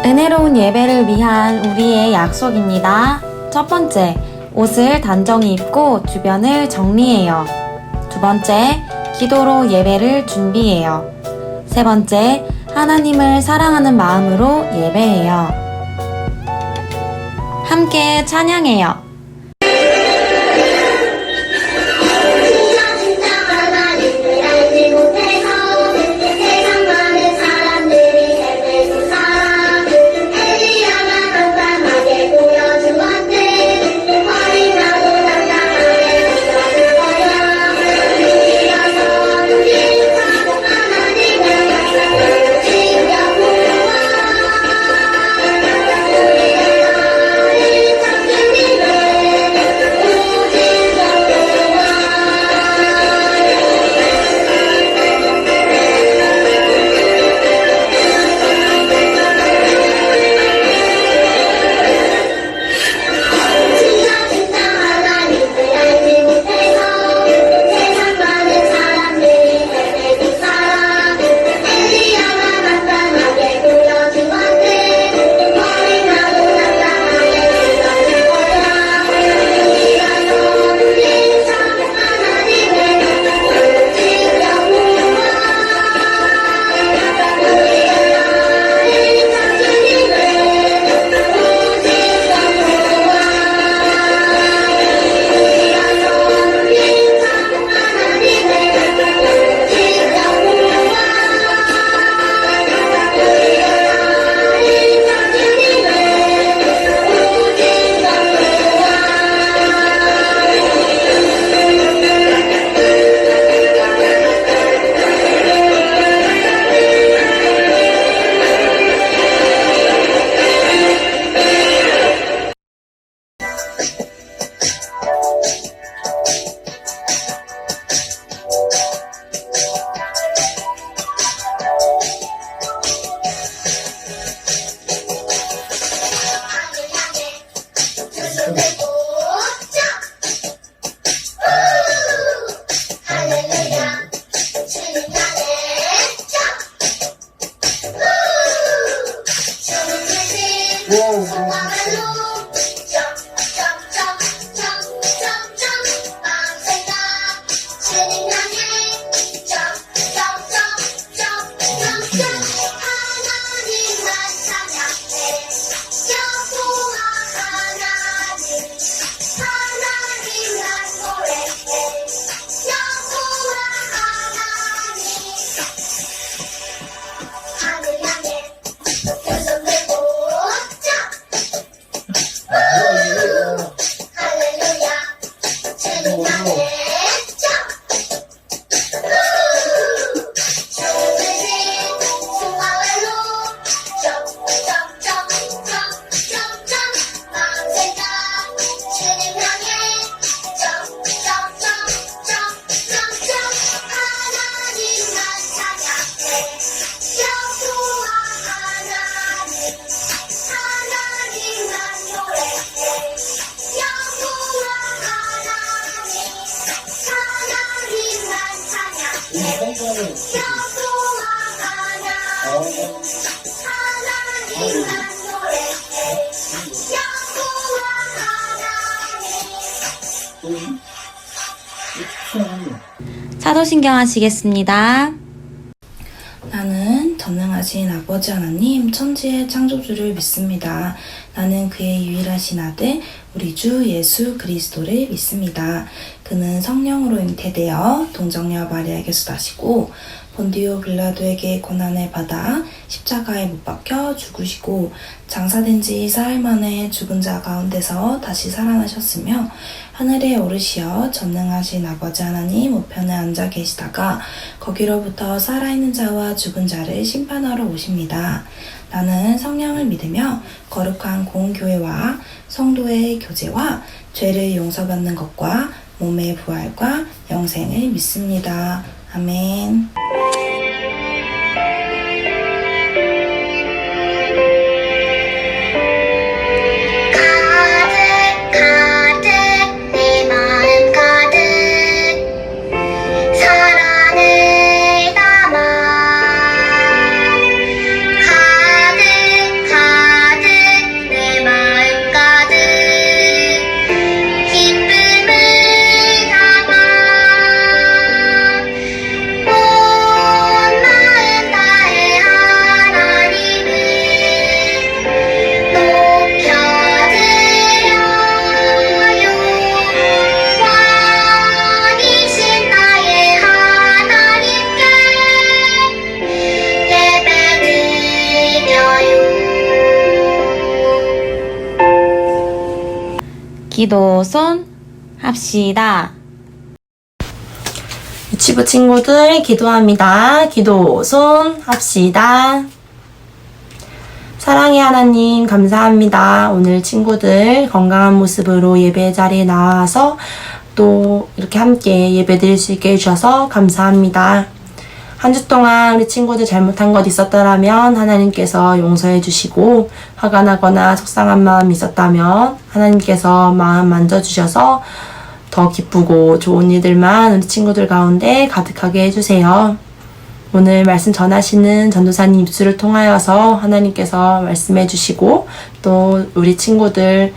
은혜로운 예배를 위한 우리의 약속입니다. 첫 번째, 옷을 단정히 입고 주변을 정리해요. 두 번째, 기도로 예배를 준비해요. 세 번째, 하나님을 사랑하는 마음으로 예배해요. 함께 찬양해요. 사도신경 하시겠습니다. 나는 전능하신 아버지 하나님 천지의 창조주를 믿습니다. 나는 그의 유일하신 아들 우리 주 예수 그리스도를 믿습니다. 그는 성령으로 잉태되어 동정녀 마리아에게서 나시고 본디오 빌라도에게 고난을 받아 십자가에 못 박혀 죽으시고 장사된 지 사흘 만에 죽은 자 가운데서 다시 살아나셨으며 하늘에 오르시어 전능하신 아버지 하나님 우편에 앉아 계시다가 거기로부터 살아있는 자와 죽은 자를 심판하러 오십니다. 나는 성령을 믿으며 거룩한 공교회와 성도의 교제와 죄를 용서받는 것과 몸의 부활과 영생을 믿습니다. 아멘. 사랑을 담아 가득한 기도 손 합시다. 유치부 친구들 기도합니다. 기도 손 합시다. 사랑의 하나님 감사합니다. 오늘 친구들 건강한 모습으로 예배 자리에 나와서 또 이렇게 함께 예배 드릴 수 있게 해주셔서 감사합니다. 한 주 동안 우리 친구들 잘못한 것 있었더라면 하나님께서 용서해 주시고, 화가 나거나 속상한 마음이 있었다면 하나님께서 마음 만져주셔서 더 기쁘고 좋은 일들만 우리 친구들 가운데 가득하게 해주세요. 오늘 말씀 전하시는 전도사님 입술을 통하여서 하나님께서 말씀해 주시고, 또 우리 친구들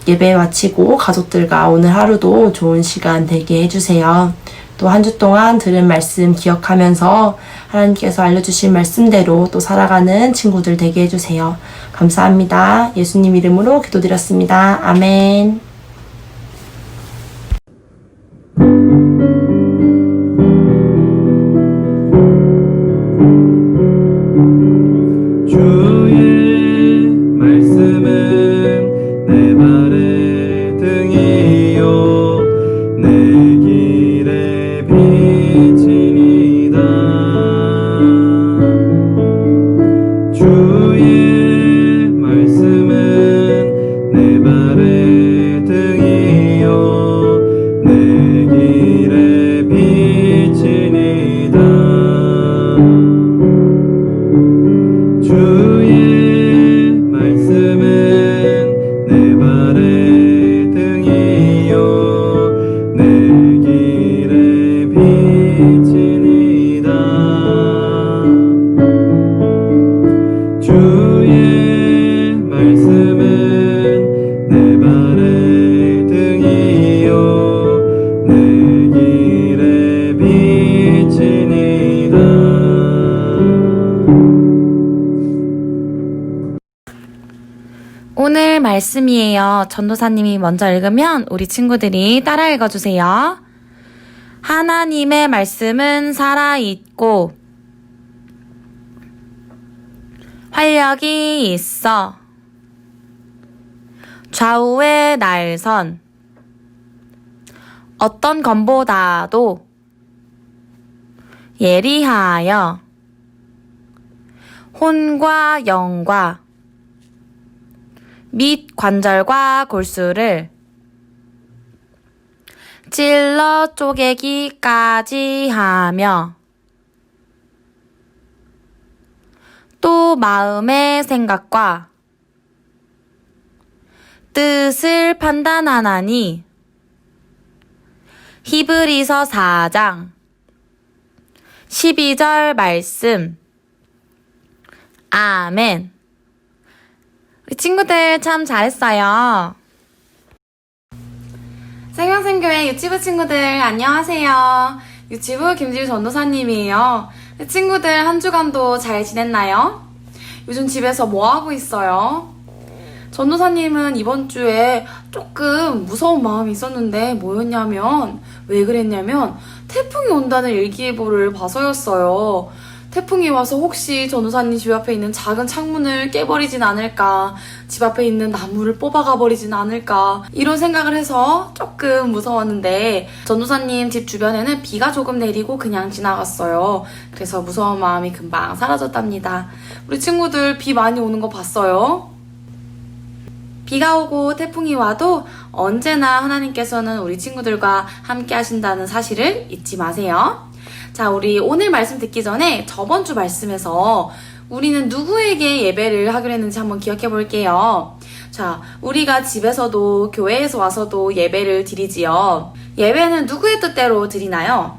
예배 마치고 가족들과 오늘 하루도 좋은 시간 되게 해주세요. 또 한 주 동안 들은 말씀 기억하면서 하나님께서 알려주신 말씀대로 또 살아가는 친구들 되게 해주세요. 감사합니다. 예수님 이름으로 기도드렸습니다. 아멘. 주의 말씀은 내 발의 등이요 내 길의 빛이니이다. 주의 말씀은 내 발의 등이요 내 길의 빛이니이다. 주의 말씀은 내 발의 등이요 내 길의 빛이니이다. 주의 말씀은 내 발의 등이요 내 길의 빛이니이다. 오늘 말씀이에요. 전도사님이 먼저 읽으면 우리 친구들이 따라 읽어주세요. 하나님의 말씀은 살아있고 활력이 있어 좌우의 날선 어떤 검보다도 예리하여 혼과 영과 및 관절과 골수를 찔러 쪼개기까지 하며 또 마음의 생각과 뜻을 판단하나니 히브리서 4장 12절 말씀. 아멘. 우리 친구들 참 잘했어요. 생명샘교회 유치부 친구들 안녕하세요. 유치부 김지우 전도사님이에요. 친구들 한 주간도 잘 지냈나요? 요즘 집에서 뭐 하고 있어요? 전도사님은 이번 주에 조금 무서운 마음이 있었는데 왜 그랬냐면 태풍이 온다는 일기예보를 봐서였어요. 태풍이 와서 혹시 전도사님 집 앞에 있는 작은 창문을 깨버리진 않을까, 집 앞에 있는 나무를 뽑아가 버리진 않을까, 이런 생각을 해서 조금 무서웠는데 전도사님 집 주변에는 비가 조금 내리고 그냥 지나갔어요. 그래서 무서운 마음이 금방 사라졌답니다. 우리 친구들 비 많이 오는 거 봤어요? 비가 오고 태풍이 와도 언제나 하나님께서는 우리 친구들과 함께 하신다는 사실을 잊지 마세요. 자, 우리 오늘 말씀 듣기 전에 저번 주 말씀에서 우리는 누구에게 예배를 하기로 했는지 한번 기억해 볼게요. 자, 우리가 집에서도 교회에서 와서도 예배를 드리지요. 예배는 누구의 뜻대로 드리나요?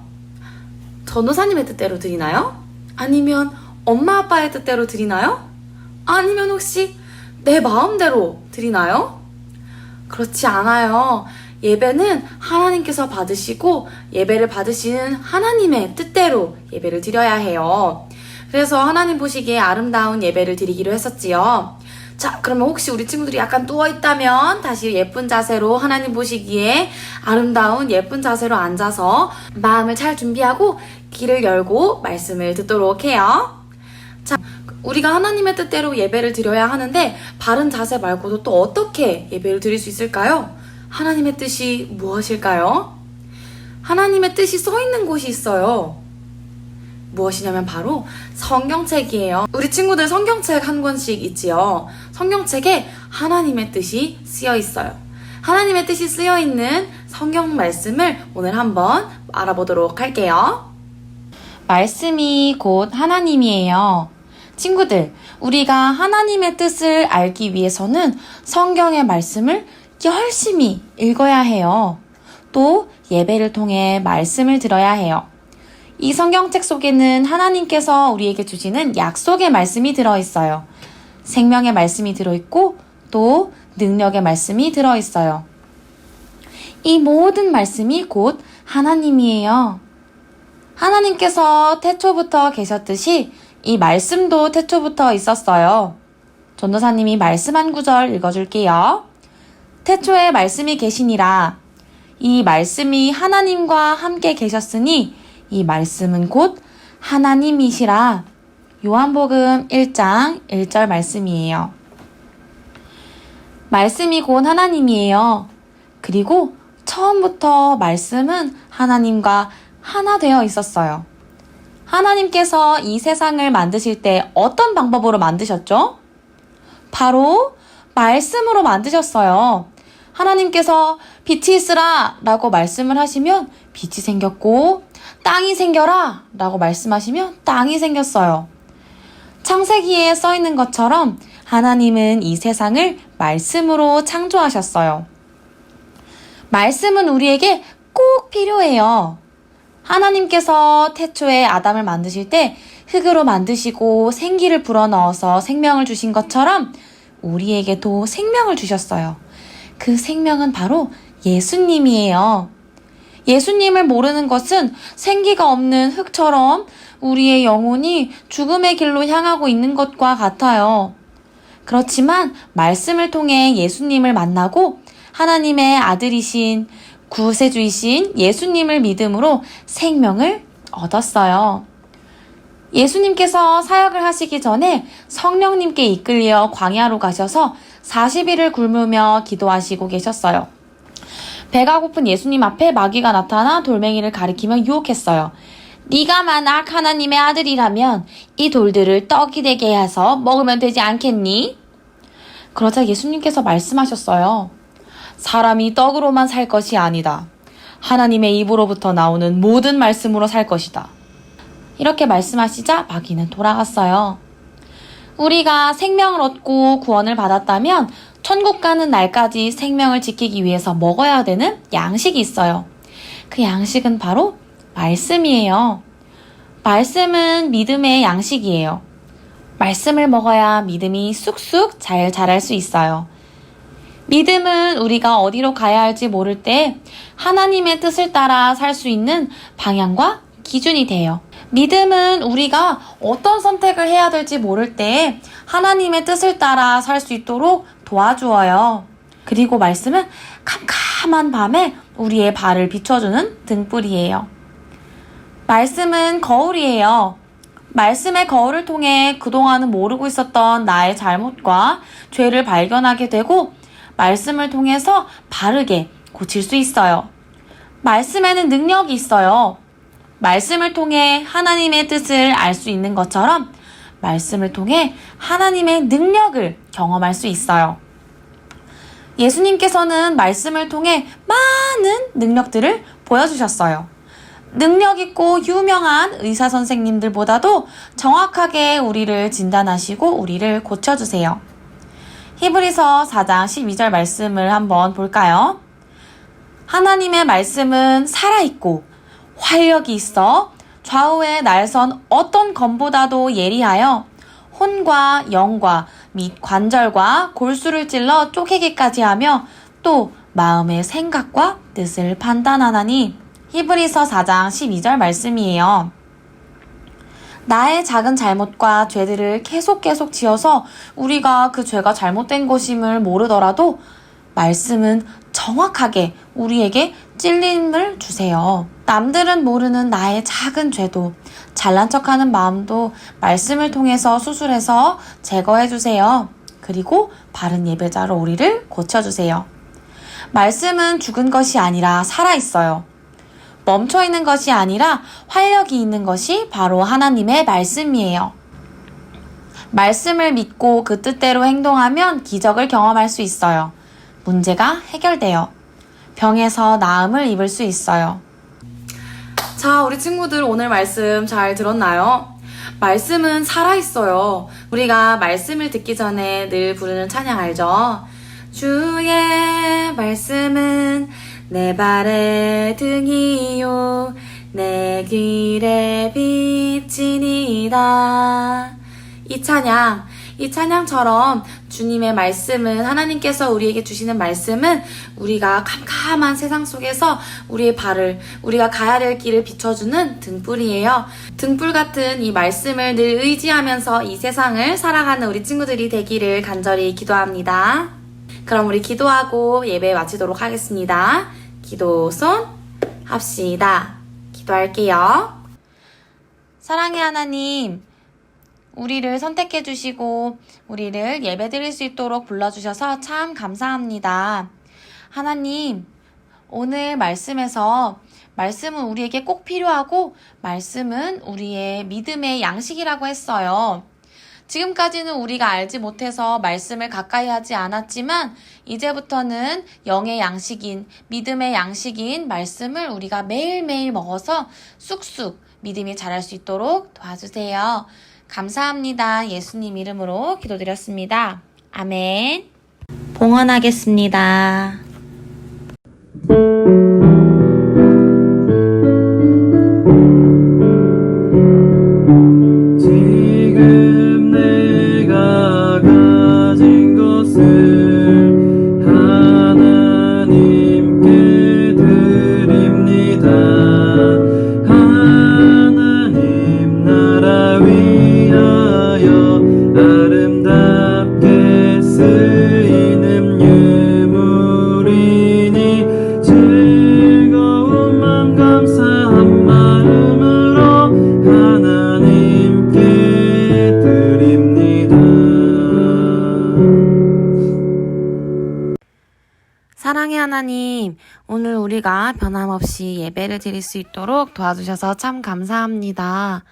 전도사님의 뜻대로 드리나요? 아니면 엄마 아빠의 뜻대로 드리나요? 아니면 혹시 내 마음대로 드리나요? 그렇지 않아요. 예배는 하나님께서 받으시고 예배를 받으시는 하나님의 뜻대로 예배를 드려야 해요. 그래서 하나님 보시기에 아름다운 예배를 드리기로 했었지요. 자, 그러면 혹시 우리 친구들이 약간 누워있다면 다시 예쁜 자세로 하나님 보시기에 아름다운 예쁜 자세로 앉아서 마음을 잘 준비하고 귀를 열고 말씀을 듣도록 해요. 자, 우리가 하나님의 뜻대로 예배를 드려야 하는데 바른 자세 말고도 또 어떻게 예배를 드릴 수 있을까요? 하나님의 뜻이 무엇일까요? 하나님의 뜻이 써 있는 곳이 있어요. 무엇이냐면 바로 성경책이에요. 우리 친구들 성경책 한 권씩 있지요. 성경책에 하나님의 뜻이 쓰여 있어요. 하나님의 뜻이 쓰여 있는 성경 말씀을 오늘 한번 알아보도록 할게요. 말씀이 곧 하나님이에요. 친구들, 우리가 하나님의 뜻을 알기 위해서는 성경의 말씀을 열심히 읽어야 해요. 또 예배를 통해 말씀을 들어야 해요. 이 성경책 속에는 하나님께서 우리에게 주시는 약속의 말씀이 들어있어요. 생명의 말씀이 들어있고 또 능력의 말씀이 들어있어요. 이 모든 말씀이 곧 하나님이에요. 하나님께서 태초부터 계셨듯이 이 말씀도 태초부터 있었어요. 전도사님이 말씀 한 구절 읽어줄게요. 태초에 말씀이 계시니라. 이 말씀이 하나님과 함께 계셨으니 이 말씀은 곧 하나님이시라. 요한복음 1장 1절 말씀이에요. 말씀이 곧 하나님이에요. 그리고 처음부터 말씀은 하나님과 하나 되어 있었어요. 하나님께서 이 세상을 만드실 때 어떤 방법으로 만드셨죠? 바로 말씀으로 만드셨어요. 하나님께서 빛이 있으라 라고 말씀을 하시면 빛이 생겼고 땅이 생겨라 라고 말씀하시면 땅이 생겼어요. 창세기에 써 있는 것처럼 하나님은 이 세상을 말씀으로 창조하셨어요. 말씀은 우리에게 꼭 필요해요. 하나님께서 태초에 아담을 만드실 때 흙으로 만드시고 생기를 불어넣어서 생명을 주신 것처럼 우리에게도 생명을 주셨어요. 그 생명은 바로 예수님이에요. 예수님을 모르는 것은 생기가 없는 흙처럼 우리의 영혼이 죽음의 길로 향하고 있는 것과 같아요. 그렇지만 말씀을 통해 예수님을 만나고 하나님의 아들이신 구세주이신 예수님을 믿음으로 생명을 얻었어요. 예수님께서 사역을 하시기 전에 성령님께 이끌려 광야로 가셔서 40일을 굶으며 기도하시고 계셨어요. 배가 고픈 예수님 앞에 마귀가 나타나 돌멩이를 가리키며 유혹했어요. 네가 만약 하나님의 아들이라면 이 돌들을 떡이 되게 해서 먹으면 되지 않겠니? 그러자 예수님께서 말씀하셨어요. 사람이 떡으로만 살 것이 아니다. 하나님의 입으로부터 나오는 모든 말씀으로 살 것이다. 이렇게 말씀하시자 마귀는 돌아갔어요. 우리가 생명을 얻고 구원을 받았다면 천국 가는 날까지 생명을 지키기 위해서 먹어야 되는 양식이 있어요. 그 양식은 바로 말씀이에요. 말씀은 믿음의 양식이에요. 말씀을 먹어야 믿음이 쑥쑥 잘 자랄 수 있어요. 믿음은 우리가 어디로 가야 할지 모를 때 하나님의 뜻을 따라 살 수 있는 방향과 기준이 돼요. 믿음은 우리가 어떤 선택을 해야 될지 모를 때 하나님의 뜻을 따라 살 수 있도록 도와주어요. 그리고 말씀은 캄캄한 밤에 우리의 발을 비춰주는 등불이에요. 말씀은 거울이에요. 말씀의 거울을 통해 그동안은 모르고 있었던 나의 잘못과 죄를 발견하게 되고 말씀을 통해서 바르게 고칠 수 있어요. 말씀에는 능력이 있어요. 말씀을 통해 하나님의 뜻을 알 수 있는 것처럼 말씀을 통해 하나님의 능력을 경험할 수 있어요. 예수님께서는 말씀을 통해 많은 능력들을 보여주셨어요. 능력 있고 유명한 의사 선생님들보다도 정확하게 우리를 진단하시고 우리를 고쳐주세요. 히브리서 4장 12절 말씀을 한번 볼까요? 하나님의 말씀은 살아있고 활력이 있어 좌우에 날선 어떤 검보다도 예리하여 혼과 영과 및 관절과 골수를 찔러 쪼개기까지 하며 또 마음의 생각과 뜻을 판단하나니. 히브리서 4장 12절 말씀이에요. 나의 작은 잘못과 죄들을 계속 지어서 우리가 그 죄가 잘못된 것임을 모르더라도 말씀은 정확하게 우리에게 찔림을 주세요. 남들은 모르는 나의 작은 죄도 잘난 척하는 마음도 말씀을 통해서 수술해서 제거해 주세요. 그리고 바른 예배자로 우리를 고쳐주세요. 말씀은 죽은 것이 아니라 살아있어요. 멈춰있는 것이 아니라 활력이 있는 것이 바로 하나님의 말씀이에요. 말씀을 믿고 그 뜻대로 행동하면 기적을 경험할 수 있어요. 문제가 해결돼요. 병에서 나음을 입을 수 있어요. 자, 우리 친구들 오늘 말씀 잘 들었나요? 말씀은 살아있어요. 우리가 말씀을 듣기 전에 늘 부르는 찬양 알죠? 주의 말씀은 내 발의 등이요 내 길의 빛이니이다. 이 찬양처럼 주님의 말씀은, 하나님께서 우리에게 주시는 말씀은 우리가 캄캄한 세상 속에서 우리의 발을, 우리가 가야 될 길을 비춰주는 등불이에요. 등불 같은 이 말씀을 늘 의지하면서 이 세상을 살아가는 우리 친구들이 되기를 간절히 기도합니다. 그럼 우리 기도하고 예배 마치도록 하겠습니다. 기도 손 합시다. 기도할게요. 사랑의 하나님, 우리를 선택해 주시고 우리를 예배 드릴 수 있도록 불러주셔서 참 감사합니다. 하나님, 오늘 말씀에서 말씀은 우리에게 꼭 필요하고 말씀은 우리의 믿음의 양식이라고 했어요. 지금까지는 우리가 알지 못해서 말씀을 가까이 하지 않았지만 이제부터는 영의 양식인, 믿음의 양식인 말씀을 우리가 매일매일 먹어서 쑥쑥 믿음이 자랄 수 있도록 도와주세요. 감사합니다. 예수님 이름으로 기도드렸습니다. 아멘. 봉헌하겠습니다. 지금 내가 가진 것을 하나님께 드립니다. 하나님 나라 위하여 아름답게 쓰이는 유물이니 즐거운 맘 감사한 마음으로 하나님께 드립니다. 사랑의 하나님, 오늘 우리가 변함없이 예배를 드릴 수 있도록 도와주셔서 참 감사합니다.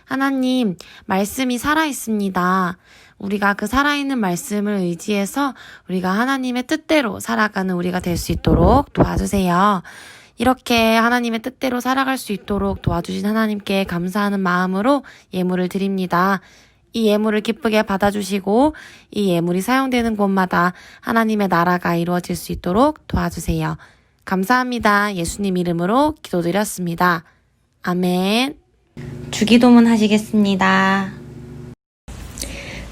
하나님, 말씀이 살아있습니다. 우리가 그 살아있는 말씀을 의지해서 우리가 하나님의 뜻대로 살아가는 우리가 될 수 있도록 도와주세요. 이렇게 하나님의 뜻대로 살아갈 수 있도록 도와주신 하나님께 감사하는 마음으로 예물을 드립니다. 이 예물을 기쁘게 받아주시고 이 예물이 사용되는 곳마다 하나님의 나라가 이루어질 수 있도록 도와주세요. 감사합니다. 예수님 이름으로 기도드렸습니다. 아멘. 주기도문 하시겠습니다.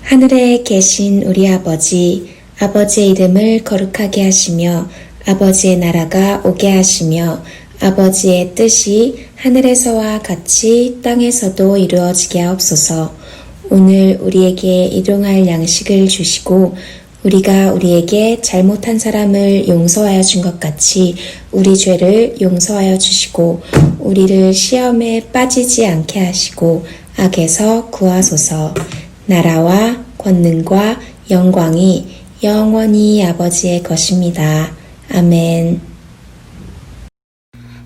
하늘에 계신 우리 아버지, 아버지의 이름을 거룩하게 하시며 아버지의 나라가 오게 하시며 아버지의 뜻이 하늘에서와 같이 땅에서도 이루어지게 하옵소서. 오늘 우리에게 일용할 양식을 주시고 우리가 우리에게 잘못한 사람을 용서하여 준 것 같이 우리 죄를 용서하여 주시고 우리를 시험에 빠지지 않게 하시고 악에서 구하소서. 나라와 권능과 영광이 영원히 아버지의 것입니다. 아멘.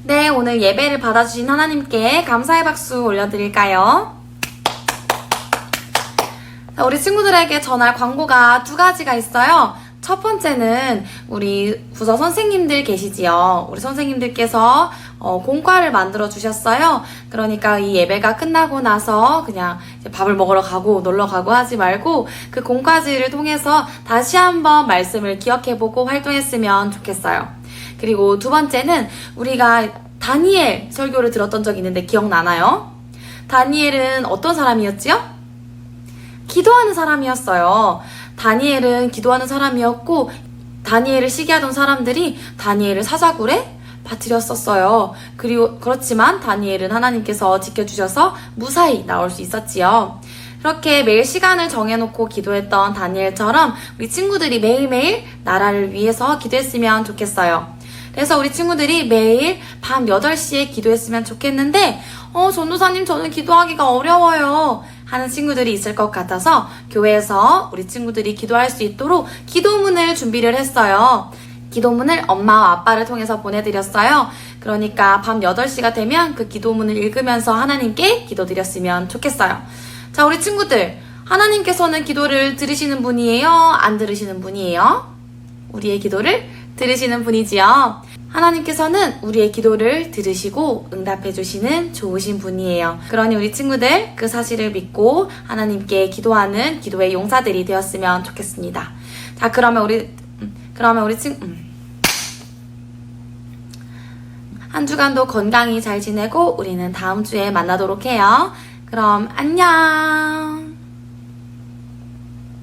네, 오늘 예배를 받아주신 하나님께 감사의 박수 올려드릴까요? 자, 우리 친구들에게 전할 광고가 두 가지가 있어요. 첫 번째는 우리 부서 선생님들 계시지요. 우리 선생님들께서 공과를 만들어 주셨어요. 그러니까 이 예배가 끝나고 나서 그냥 이제 밥을 먹으러 가고 놀러 가고 하지 말고 그 공과지를 통해서 다시 한번 말씀을 기억해보고 활동했으면 좋겠어요. 그리고 두 번째는 우리가 다니엘 설교를 들었던 적이 있는데 기억나나요? 다니엘은 어떤 사람이었지요? 기도하는 사람이었어요. 다니엘은 기도하는 사람이었고 다니엘을 시기하던 사람들이 다니엘을 사자굴에 빠뜨렸었어요. 그리고 그렇지만 다니엘은 하나님께서 지켜주셔서 무사히 나올 수 있었지요. 그렇게 매일 시간을 정해놓고 기도했던 다니엘처럼 우리 친구들이 매일매일 나라를 위해서 기도했으면 좋겠어요. 그래서 우리 친구들이 매일 밤 8시에 기도했으면 좋겠는데 전도사님 저는 기도하기가 어려워요 하는 친구들이 있을 것 같아서 교회에서 우리 친구들이 기도할 수 있도록 기도문을 준비를 했어요. 기도문을 엄마와 아빠를 통해서 보내드렸어요. 그러니까 밤 8시가 되면 그 기도문을 읽으면서 하나님께 기도드렸으면 좋겠어요. 자, 우리 친구들, 하나님께서는 기도를 들으시는 분이에요? 안 들으시는 분이에요? 우리의 기도를 들으시는 분이지요. 하나님께서는 우리의 기도를 들으시고 응답해 주시는 좋으신 분이에요. 그러니 우리 친구들 그 사실을 믿고 하나님께 기도하는 기도의 용사들이 되었으면 좋겠습니다. 자, 그러면 우리 한 주간도 건강히 잘 지내고 우리는 다음 주에 만나도록 해요. 그럼 안녕.